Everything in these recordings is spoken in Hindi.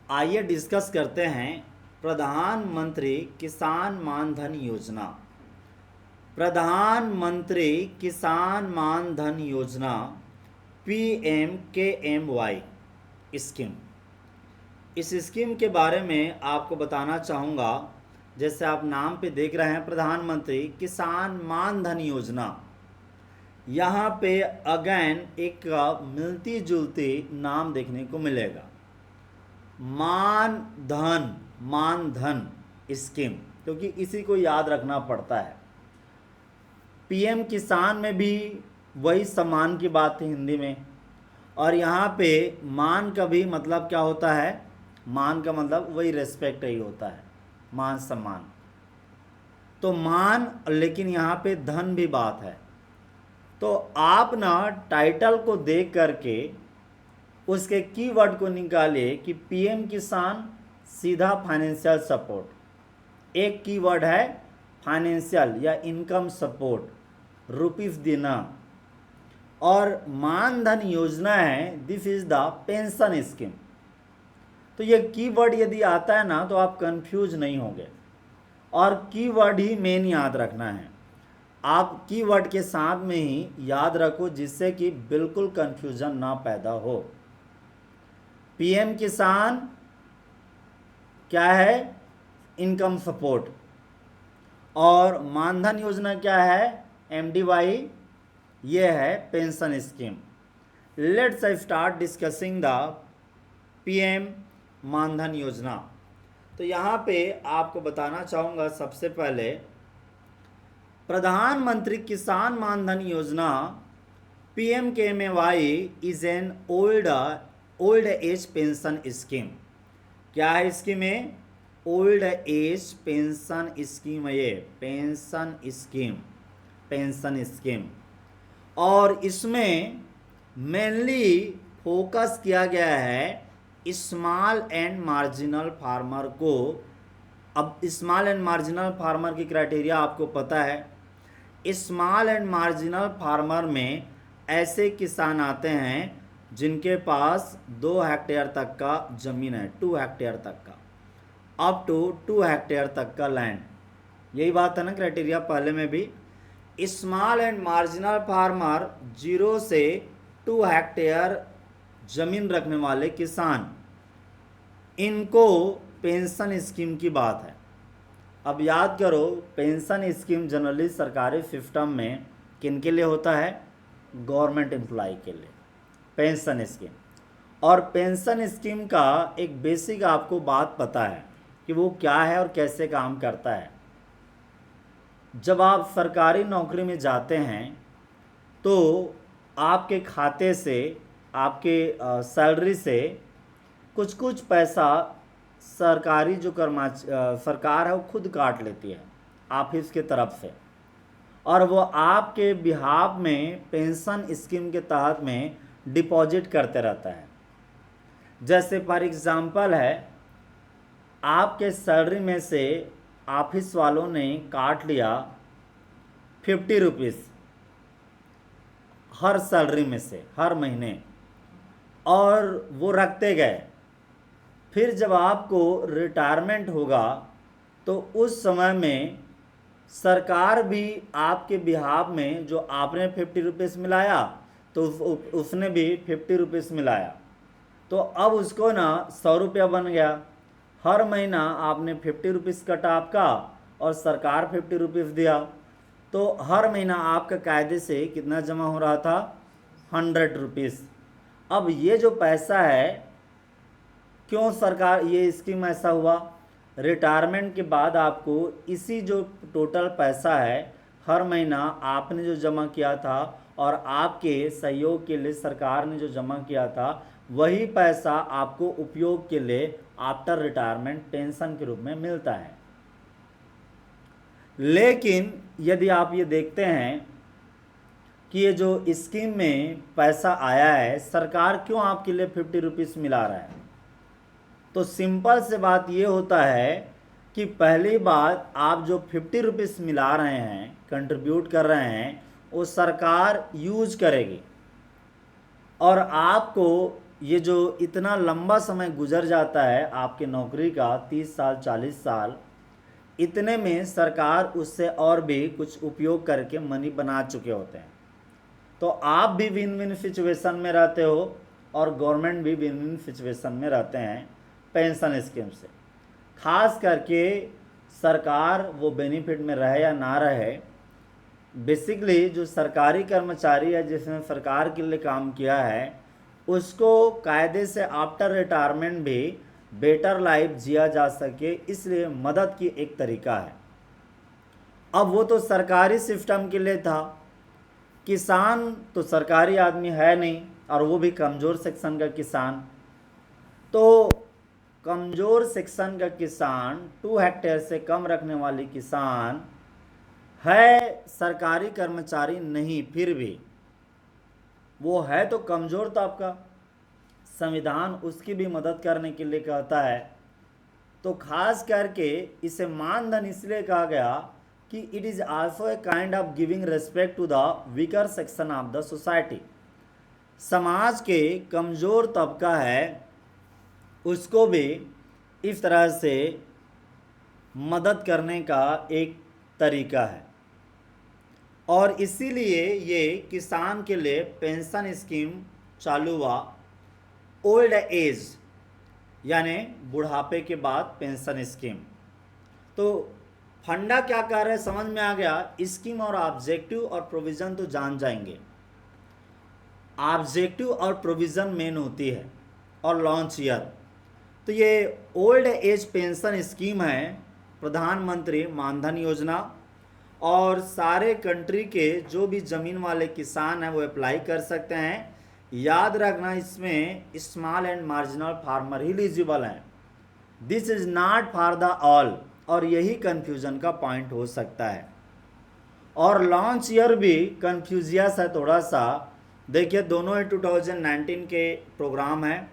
आइए डिस्कस करते हैं प्रधानमंत्री किसान मान धन योजना। प्रधानमंत्री किसान मान धन योजना PMKMY स्कीम। इस स्कीम के बारे में आपको बताना चाहूँगा। जैसे आप नाम पे देख रहे हैं प्रधानमंत्री किसान मान धन योजना, यहाँ पे अगेन एक मिलती जुलती नाम देखने को मिलेगा, मान धन स्कीम, क्योंकि इसी को याद रखना पड़ता है। पीएम किसान में भी वही सम्मान की बात थी हिंदी में, और यहाँ पे मान का भी मतलब क्या होता है, मान का मतलब वही रेस्पेक्ट ही होता है, मान सम्मान। तो मान, लेकिन यहाँ पे धन भी बात है। तो आप ना टाइटल को देख करके उसके कीवर्ड को निकालिए कि पीएम किसान सीधा फाइनेंशियल सपोर्ट। एक कीवर्ड है फाइनेंशियल या इनकम सपोर्ट, रुपीस देना, और मानधन योजना है this is the pension scheme. तो ये कीवर्ड यदि आता है ना तो आप कंफ्यूज नहीं होंगे, और कीवर्ड ही मेन याद रखना है। आप कीवर्ड के साथ में ही याद रखो जिससे कि बिल्कुल कंफ्यूजन ना पैदा हो। पीएम किसान क्या है, इनकम सपोर्ट, और मानधन योजना क्या है, MDY, ये है pension scheme. Let's start discussing the PM Maandhan Yojana. तो यहाँ पे आपको बताना चाहूँगा सबसे पहले, प्रधानमंत्री किसान मानधन योजना PMKMY is an old age pension scheme. क्या है स्कीम में, ओल्ड एज पेंशन स्कीम है, ये पेंशन स्कीम। और इसमें मेनली फोकस किया गया है स्मॉल एंड मार्जिनल फार्मर को। अब स्मॉल एंड मार्जिनल फार्मर की क्राइटेरिया आपको पता है। स्मॉल एंड मार्जिनल फार्मर में ऐसे किसान आते हैं जिनके पास 2 हेक्टेयर तक का ज़मीन है, 2 हेक्टेयर तक का, अप टू 2 हेक्टेयर तक का लैंड। यही बात है ना क्राइटेरिया पहले में भी। स्मॉल एंड मार्जिनल फार्मर 0 से 2 हेक्टेयर ज़मीन रखने वाले किसान, इनको पेंशन स्कीम की बात है। अब याद करो, पेंशन स्कीम जनरली सरकारी सिस्टम में किन के लिए होता है, गवर्नमेंट एम्प्लॉय के लिए पेंशन स्कीम। और पेंशन स्कीम का एक बेसिक आपको बात पता है कि वो क्या है और कैसे काम करता है। जब आप सरकारी नौकरी में जाते हैं तो आपके खाते से, आपके सैलरी से कुछ कुछ पैसा सरकारी जो सरकार है वो खुद काट लेती है ऑफिस के तरफ से, और वो आपके बिहाफ में पेंशन स्कीम के तहत में डिपॉजिट करते रहता है। जैसे फॉर एग्ज़ाम्पल है, आपके सैलरी में से ऑफिस वालों ने काट लिया 50 रुपीज़ हर सैलरी में से हर महीने, और वो रखते गए। फिर जब आपको रिटायरमेंट होगा तो उस समय में सरकार भी आपके बिहाफ में, जो आपने 50 रुपीज़ मिलाया तो उसने भी 50 रुपीज़ मिलाया, तो अब उसको ना 100 रुपया बन गया। हर महीना आपने 50 रुपीज़ कटा आपका, और सरकार 50 रुपीज़ दिया, तो हर महीना आपका कायदे से कितना जमा हो रहा था, 100 रुपीज़। अब ये जो पैसा है, क्यों सरकार ये स्कीम ऐसा हुआ, रिटायरमेंट के बाद आपको इसी जो टोटल पैसा है हर महीना आपने जो जमा किया था और आपके सहयोग के लिए सरकार ने जो जमा किया था, वही पैसा आपको उपयोग के लिए आफ्टर रिटायरमेंट पेंशन के रूप में मिलता है। लेकिन यदि आप ये देखते हैं कि ये जो स्कीम में पैसा आया है, सरकार क्यों आपके लिए 50 रुपीज़ मिला रहा है, तो सिंपल से बात ये होता है कि पहली बात, आप जो 50 रुपीज़ मिला रहे हैं, कंट्रीब्यूट कर रहे हैं, वो सरकार यूज करेगी, और आपको ये जो इतना लंबा समय गुजर जाता है आपकी नौकरी का, 30 साल 40 साल, इतने में सरकार उससे और भी कुछ उपयोग करके मनी बना चुके होते हैं। तो आप भी विन विन सिचुएशन में रहते हो और गवर्नमेंट भी विन विन सिचुएशन में रहते हैं पेंशन स्कीम से। खास करके सरकार वो बेनिफिट में रहे या ना रहे, बेसिकली जो सरकारी कर्मचारी है जिसने सरकार के लिए काम किया है, उसको कायदे से आफ्टर रिटायरमेंट भी बेटर लाइफ जिया जा सके, इसलिए मदद की एक तरीका है। अब वो तो सरकारी सिस्टम के लिए था, किसान तो सरकारी आदमी है नहीं और वो भी कमज़ोर सेक्शन का किसान। तो कमज़ोर सेक्शन का किसान, 2 हेक्टेयर से कम रखने वाली किसान है, सरकारी कर्मचारी नहीं, फिर भी वो है तो कमज़ोर, तो आपका संविधान उसकी भी मदद करने के लिए कहता है। तो खास करके इसे मानधन इसलिए कहा गया कि it is also a kind of giving respect to the weaker section of the society. समाज के कमज़ोर तबका है उसको भी इस तरह से मदद करने का एक तरीका है। और इसीलिए ये किसान के लिए पेंशन स्कीम चालू हुआ, ओल्ड एज यानी बुढ़ापे के बाद पेंशन स्कीम। तो फंडा क्या कर रहे समझ में आ गया। स्कीम और ऑब्जेक्टिव और प्रोविज़न तो जान जाएंगे। ऑब्जेक्टिव और प्रोविज़न मेन होती है, और लॉन्च ईयर। तो ये ओल्ड एज पेंशन स्कीम है, प्रधानमंत्री मानधन योजना, और सारे कंट्री के जो भी ज़मीन वाले किसान हैं वो अप्लाई कर सकते हैं। याद रखना इसमें स्मॉल एंड मार्जिनल फार्मर ही एलिजिबल हैं, this is not for the all, और यही कन्फ्यूज़न का पॉइंट हो सकता है। और लॉन्च ईयर भी कन्फ्यूजियस है थोड़ा सा। देखिए दोनों ही 2019 के प्रोग्राम हैं,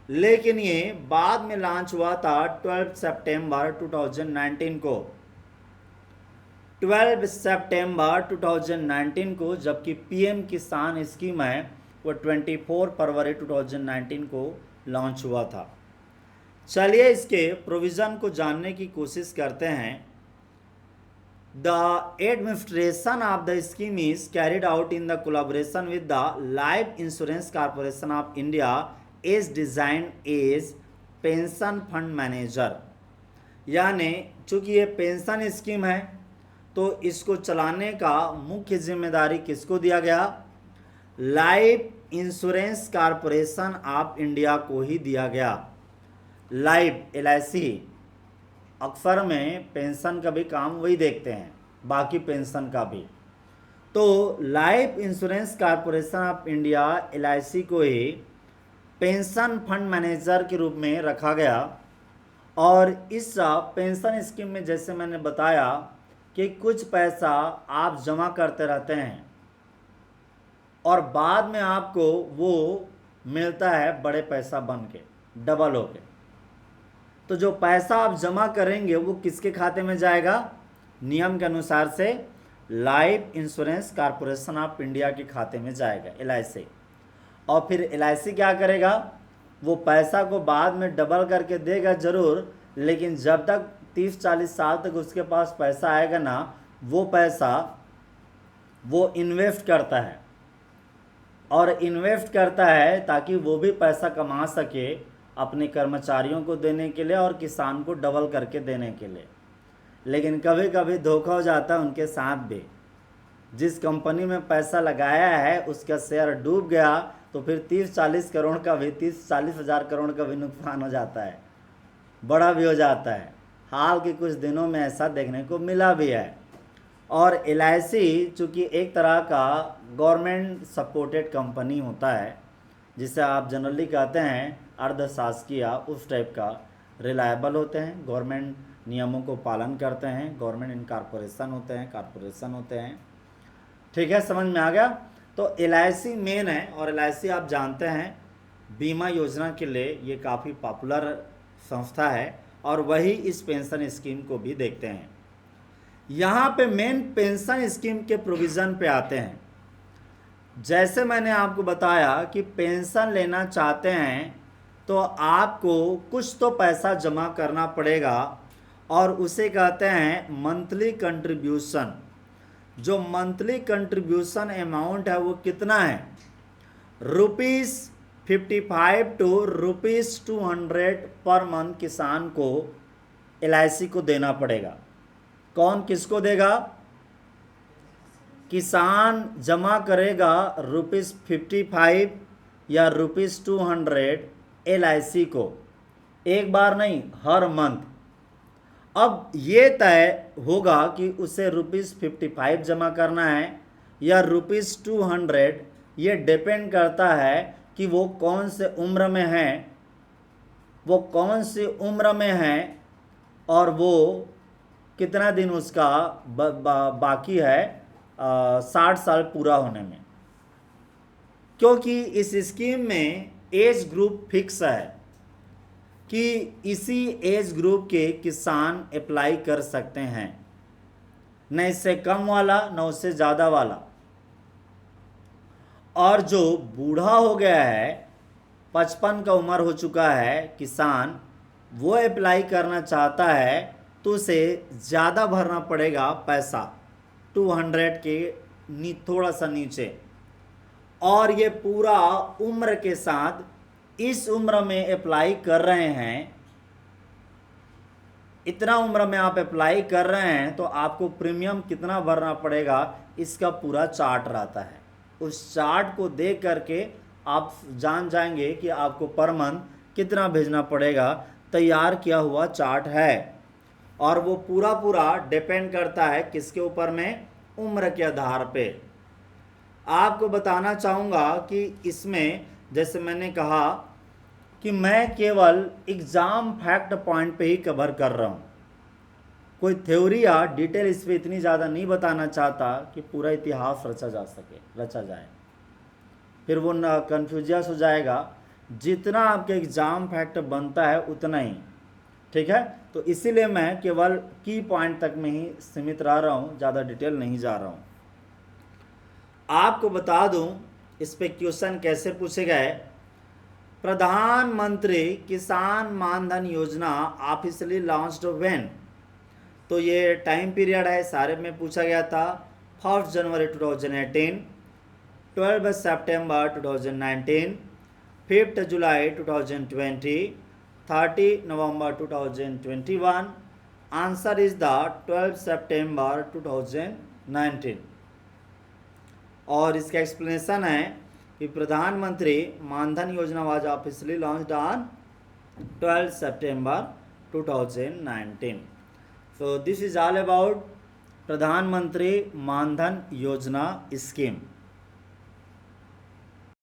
लेकिन ये बाद में लॉन्च हुआ था 12 सितंबर 2019 को, 12 सितंबर 2019 को, जबकि पीएम किसान स्कीम है वो 24 फरवरी 2019 को लॉन्च हुआ था। चलिए इसके प्रोविज़न को जानने की कोशिश करते हैं। The administration of the scheme is carried out in the collaboration with the Life Insurance Corporation of India as design as pension fund manager. यानी चूँकि ये पेंशन स्कीम है तो इसको चलाने का मुख्य जिम्मेदारी किसको दिया गया? Life Insurance Corporation of India को ही दिया गया। लाइफ LIC, अक्सर में पेंशन का भी काम वही देखते हैं, बाकी पेंशन का भी। तो life Insurance Corporation of India LIC को ही पेंशन फंड मैनेजर के रूप में रखा गया। और इस पेंशन स्कीम में जैसे मैंने बताया कि कुछ पैसा आप जमा करते रहते हैं और बाद में आपको वो मिलता है बड़े पैसा बन के, डबल होके। तो जो पैसा आप जमा करेंगे वो किसके खाते में जाएगा? नियम के अनुसार से life Insurance Corporation of India के खाते में जाएगा, LIC। और फिर LIC क्या करेगा? वो पैसा को बाद में डबल करके देगा ज़रूर, लेकिन जब तक 30-40 साल तक उसके पास पैसा आएगा ना, वो पैसा वो इन्वेस्ट करता है, और इन्वेस्ट करता है ताकि वो भी पैसा कमा सके अपने कर्मचारियों को देने के लिए और किसान को डबल करके देने के लिए। लेकिन कभी कभी धोखा हो जाता है उनके साथ भी। जिस कंपनी में पैसा लगाया है उसका शेयर डूब गया तो फिर 30-40 करोड़ का भी, 30-40 हज़ार करोड़ का भी नुकसान हो जाता है, बड़ा भी हो जाता है। हाल के कुछ दिनों में ऐसा देखने को मिला भी है। और LIC चूँकि एक तरह का गवर्नमेंट सपोर्टेड कंपनी होता है, जिसे आप जनरली कहते हैं अर्धशासकीय, उस टाइप का, रिलायबल होते हैं, गवर्नमेंट नियमों को पालन करते हैं, गवर्नमेंट इन कॉरपोरेशन होते हैं। ठीक है, समझ में आ गया। तो LIC मेन है, और LIC आप जानते हैं बीमा योजना के लिए ये काफ़ी पॉपुलर संस्था है, और वही इस पेंशन स्कीम को भी देखते हैं। यहाँ पे मेन पेंशन स्कीम के प्रोविज़न पे आते हैं। जैसे मैंने आपको बताया कि पेंशन लेना चाहते हैं तो आपको कुछ तो पैसा जमा करना पड़ेगा और उसे कहते हैं मंथली कंट्रीब्यूशन। जो मंथली कंट्रीब्यूशन अमाउंट है वो कितना है, ₹55 टू ₹200 पर मंथ किसान को LIC को देना पड़ेगा। कौन किसको देगा, किसान जमा करेगा ₹55 या ₹200 LIC को, एक बार नहीं हर मंथ। अब ये तय होगा कि उसे ₹55 जमा करना है या ₹200, ये डिपेंड करता है कि वो कौन से उम्र में है, वो कौन सी उम्र में है और वो कितना दिन उसका बाकी है 60 साल पूरा होने में। क्योंकि इस स्कीम में एज ग्रुप फिक्स है कि इसी एज ग्रुप के किसान अप्लाई कर सकते हैं, न इससे कम वाला न उससे ज़्यादा वाला। और जो बूढ़ा हो गया है, 55 का उम्र हो चुका है किसान, वो अप्लाई करना चाहता है तो उसे ज़्यादा भरना पड़ेगा पैसा, 200 के थोड़ा सा नीचे। और ये पूरा उम्र के साथ इस उम्र में अप्लाई कर रहे हैं, इतना उम्र में आप अप्लाई कर रहे हैं तो आपको प्रीमियम कितना भरना पड़ेगा इसका पूरा चार्ट रहता है। उस चार्ट को देख करके आप जान जाएंगे कि आपको पर मंथ कितना भेजना पड़ेगा। तैयार किया हुआ चार्ट है और वो पूरा डिपेंड करता है किसके ऊपर में, उम्र के आधार पे। आपको बताना चाहूँगा कि इसमें जैसे मैंने कहा कि मैं केवल एग्ज़ाम फैक्ट पॉइंट पे ही कवर कर रहा हूँ, कोई थ्योरी या डिटेल इस पर इतनी ज़्यादा नहीं बताना चाहता कि पूरा इतिहास रचा जाए, फिर वो ना कन्फ्यूजियस हो जाएगा। जितना आपके एग्ज़ाम फैक्ट बनता है उतना ही, ठीक है। तो इसीलिए मैं केवल की पॉइंट तक में ही सीमित रह रहा हूँ, ज़्यादा डिटेल नहीं जा रहा हूँ। आपको बता दूं इस पे क्वेश्चन कैसे पूछे गए। प्रधानमंत्री किसान मानधन योजना ऑफिशियली लॉन्च्ड व्हेन, तो ये टाइम पीरियड है, सारे में पूछा गया था। 1 जनवरी 2018, 12 सितंबर 2019, 5 जुलाई 2020, 30 नवंबर 2021। आंसर इज द 12 सितंबर 2019। और इसका एक्सप्लेनेशन है कि प्रधानमंत्री मानधन योजना was officially launched on 12 September 2019। So this is all about प्रधानमंत्री मानधन योजना स्कीम।